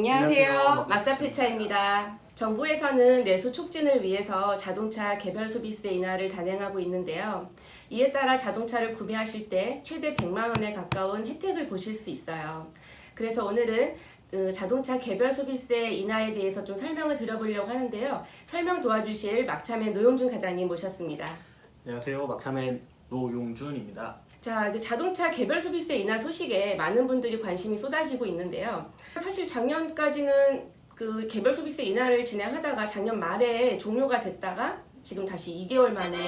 안녕하세요. 막자폐차입니다. 정부에서는 내수 촉진을 위해서 자동차 개별 소비세 인하를 단행하고 있는데요. 이에 따라 자동차를 구매하실 때 최대 100만 원에 가까운 혜택을 보실 수 있어요. 그래서 오늘은 자동차 개별 소비세 인하에 대해서 좀 설명을 드려보려고 하는데요. 설명 도와주실 막차맨 노용준 과장님 모셨습니다. 안녕하세요. 막차맨 노용준입니다. 자, 자동차 개별 소비세 인하 소식에 많은 분들이 관심이 쏟아지고 있는데요. 사실 작년까지는 그 개별 소비세 인하를 진행하다가 작년 말에 종료가 됐다가 지금 다시 2개월 만에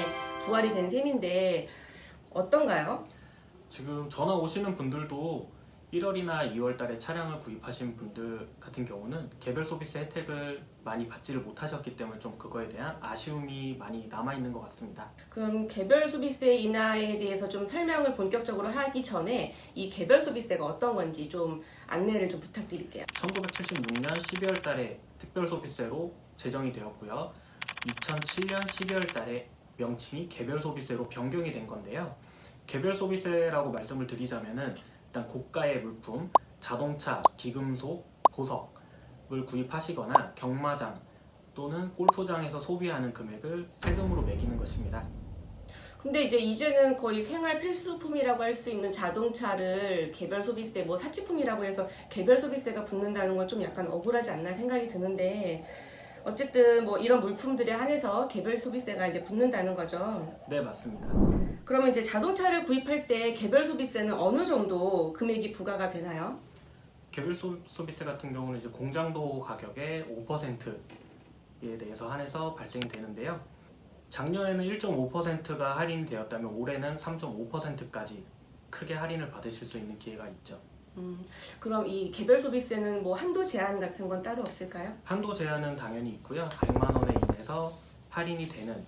부활이 된 셈인데 어떤가요? 지금 전화 오시는 분들도 1월이나 2월 달에 차량을 구입하신 분들 같은 경우는 개별 소비세 혜택을 많이 받지를 못하셨기 때문에 좀 그거에 대한 아쉬움이 많이 남아있는 것 같습니다. 그럼 개별 소비세 인하에 대해서 좀 설명을 본격적으로 하기 전에 이 개별 소비세가 어떤 건지 좀 안내를 좀 부탁드릴게요. 1976년 12월 달에 특별 소비세로 제정이 되었고요. 2007년 12월 달에 명칭이 개별 소비세로 변경이 된 건데요. 개별 소비세라고 말씀을 드리자면은 일단 고가의 물품, 자동차, 기금속, 보석을 구입하시거나 경마장 또는 골프장에서 소비하는 금액을 세금으로 매기는 것입니다. 근데 이제는 거의 생활 필수품이라고 할 수 있는 자동차를 개별 소비세, 뭐 사치품이라고 해서 개별 소비세가 붙는다는 건 좀 약간 억울하지 않나 생각이 드는데 어쨌든 뭐 이런 물품들에 한해서 개별 소비세가 이제 붙는다는 거죠. 네, 맞습니다. 그러면 이제 자동차를 구입할 때 개별 소비세는 어느 정도 금액이 부과가 되나요? 소비세 같은 경우는 이제 공장도 가격의 5%에 대해서 한해서 발생이 되는데요. 작년에는 1.5%가 할인이 되었다면 올해는 3.5%까지 크게 할인을 받으실 수 있는 기회가 있죠. 그럼 이 개별 소비세는 뭐 한도 제한 같은 건 따로 없을까요? 한도 제한은 당연히 있고요. 100만 원에 인해서 할인이 되는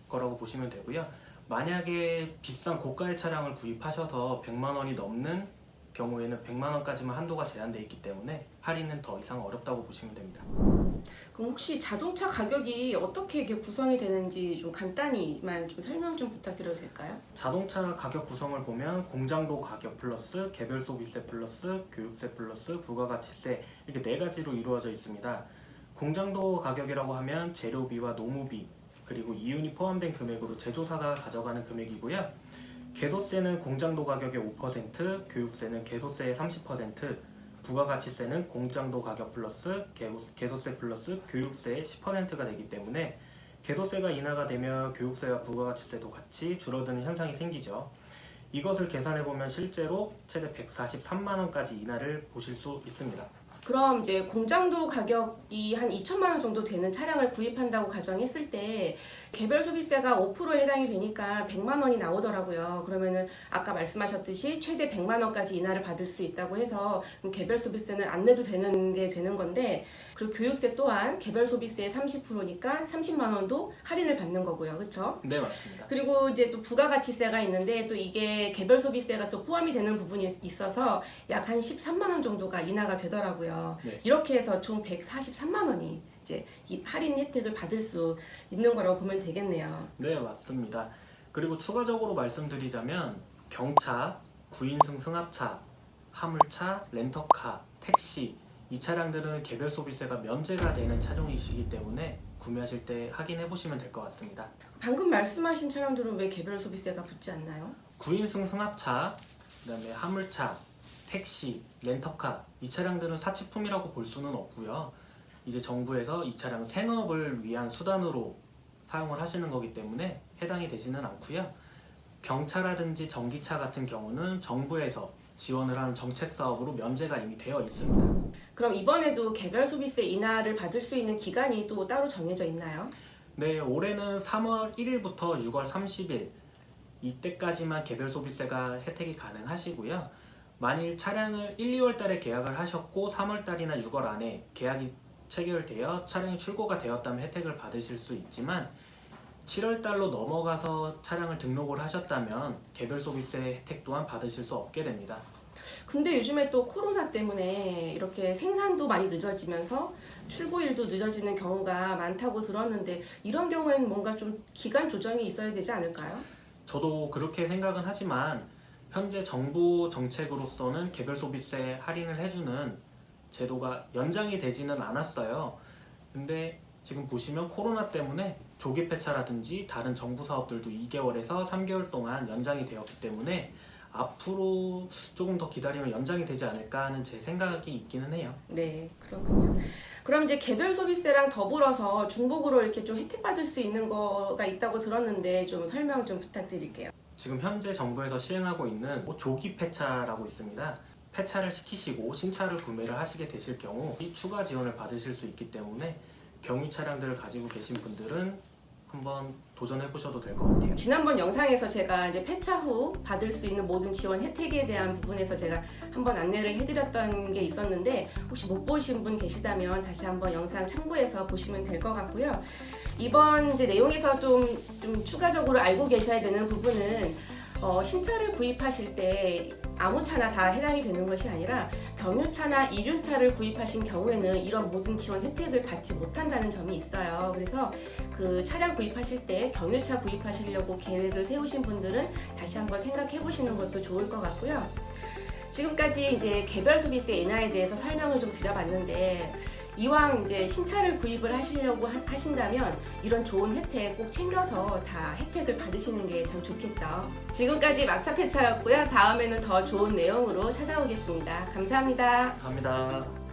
거라고 보시면 되고요. 만약에 비싼 고가의 차량을 구입하셔서 100만 원이 넘는 경우에는 100만 원까지만 한도가 제한되어 있기 때문에 할인은 더 이상 어렵다고 보시면 됩니다. 그럼 혹시 자동차 가격이 어떻게 이렇게 구성이 되는지 좀 간단히만 좀 설명 좀 부탁드려도 될까요? 자동차 가격 구성을 보면 공장도 가격 플러스 개별 소비세 플러스 교육세 플러스 부가가치세 이렇게 네 가지로 이루어져 있습니다. 공장도 가격이라고 하면 재료비와 노무비 그리고 이윤이 포함된 금액으로 제조사가 가져가는 금액이고요. 개소세는 공장도 가격의 5%, 교육세는 개소세의 30%, 부가가치세는 공장도 가격 플러스 개소세 플러스 교육세의 10%가 되기 때문에 개소세가 인하가 되면 교육세와 부가가치세도 같이 줄어드는 현상이 생기죠. 이것을 계산해보면 실제로 최대 143만 원까지 인하를 보실 수 있습니다. 그럼 이제 공장도 가격이 한 2천만 원 정도 되는 차량을 구입한다고 가정했을 때 개별 소비세가 5%에 해당이 되니까 100만 원이 나오더라고요. 그러면은 아까 말씀하셨듯이 최대 100만 원까지 인하를 받을 수 있다고 해서 개별 소비세는 안 내도 되는 게 되는 건데 그리고 교육세 또한 개별 소비세의 30%니까 30만 원도 할인을 받는 거고요. 그렇죠? 네, 맞습니다. 그리고 이제 또 부가가치세가 있는데 또 이게 개별 소비세가 또 포함이 되는 부분이 있어서 약 한 13만 원 정도가 인하가 되더라고요. 네. 이렇게 해서 총 143만 원이 이제 이 할인 혜택을 받을 수 있는 거라고 보면 되겠네요. 네, 맞습니다. 그리고 추가적으로 말씀드리자면 경차, 9인승 승합차, 화물차, 렌터카, 택시 이 차량들은 개별 소비세가 면제가 되는 차종이시기 때문에 구매하실 때 확인해 보시면 될 것 같습니다. 방금 말씀하신 차량들은 왜 개별 소비세가 붙지 않나요? 9인승 승합차, 그다음에 화물차, 택시, 렌터카 이 차량들은 사치품이라고 볼 수는 없고요. 이제 정부에서 이 차량 생업을 위한 수단으로 사용을 하시는 거기 때문에 해당이 되지는 않고요. 경차라든지 전기차 같은 경우는 정부에서 지원을 하는 정책 사업으로 면제가 이미 되어 있습니다. 그럼 이번에도 개별 소비세 인하를 받을 수 있는 기간이 또 따로 정해져 있나요? 네, 올해는 3월 1일부터 6월 30일 이때까지만 개별 소비세가 혜택이 가능하시고요. 만일 차량을 1, 2월 달에 계약을 하셨고 3월 달이나 6월 안에 계약이 체결되어 차량이 출고가 되었다면 혜택을 받으실 수 있지만 7월 달로 넘어가서 차량을 등록을 하셨다면 개별 소비세 혜택 또한 받으실 수 없게 됩니다. 근데 요즘에 또 코로나 때문에 이렇게 생산도 많이 늦어지면서 출고일도 늦어지는 경우가 많다고 들었는데 이런 경우에는 뭔가 좀 기간 조정이 있어야 되지 않을까요? 저도 그렇게 생각은 하지만 현재 정부 정책으로서는 개별 소비세 할인을 해주는 제도가 연장이 되지는 않았어요. 근데 지금 보시면 코로나 때문에 조기 폐차라든지 다른 정부 사업들도 2개월에서 3개월 동안 연장이 되었기 때문에 앞으로 조금 더 기다리면 연장이 되지 않을까 하는 제 생각이 있기는 해요. 네, 그렇군요. 그럼 이제 개별 소비세랑 더불어서 중복으로 이렇게 좀 혜택 받을 수 있는 거가 있다고 들었는데 좀 설명 좀 부탁드릴게요. 지금 현재 정부에서 시행하고 있는 조기 폐차라고 있습니다. 폐차를 시키시고 신차를 구매를 하시게 되실 경우 이 추가 지원을 받으실 수 있기 때문에 경유 차량들을 가지고 계신 분들은 한번 도전해 보셔도 될 것 같아요. 지난번 영상에서 제가 이제 폐차 후 받을 수 있는 모든 지원 혜택에 대한 부분에서 제가 한번 안내를 해드렸던 게 있었는데 혹시 못 보신 분 계시다면 다시 한번 영상 참고해서 보시면 될 것 같고요. 이번 이제 내용에서 좀 추가적으로 알고 계셔야 되는 부분은 신차를 구입하실 때 아무 차나 다 해당이 되는 것이 아니라 경유차나 이륜차를 구입하신 경우에는 이런 모든 지원 혜택을 받지 못한다는 점이 있어요. 그래서 그 차량 구입하실 때 경유차 구입하시려고 계획을 세우신 분들은 다시 한번 생각해 보시는 것도 좋을 것 같고요. 지금까지 이제 개별 소비세 인하에 대해서 설명을 좀 드려봤는데 이왕 이제 신차를 구입을 하시려고 하신다면 이런 좋은 혜택 꼭 챙겨서 다 혜택을 받으시는 게 참 좋겠죠. 지금까지 막차 폐차였고요. 다음에는 더 좋은 내용으로 찾아오겠습니다. 감사합니다. 감사합니다.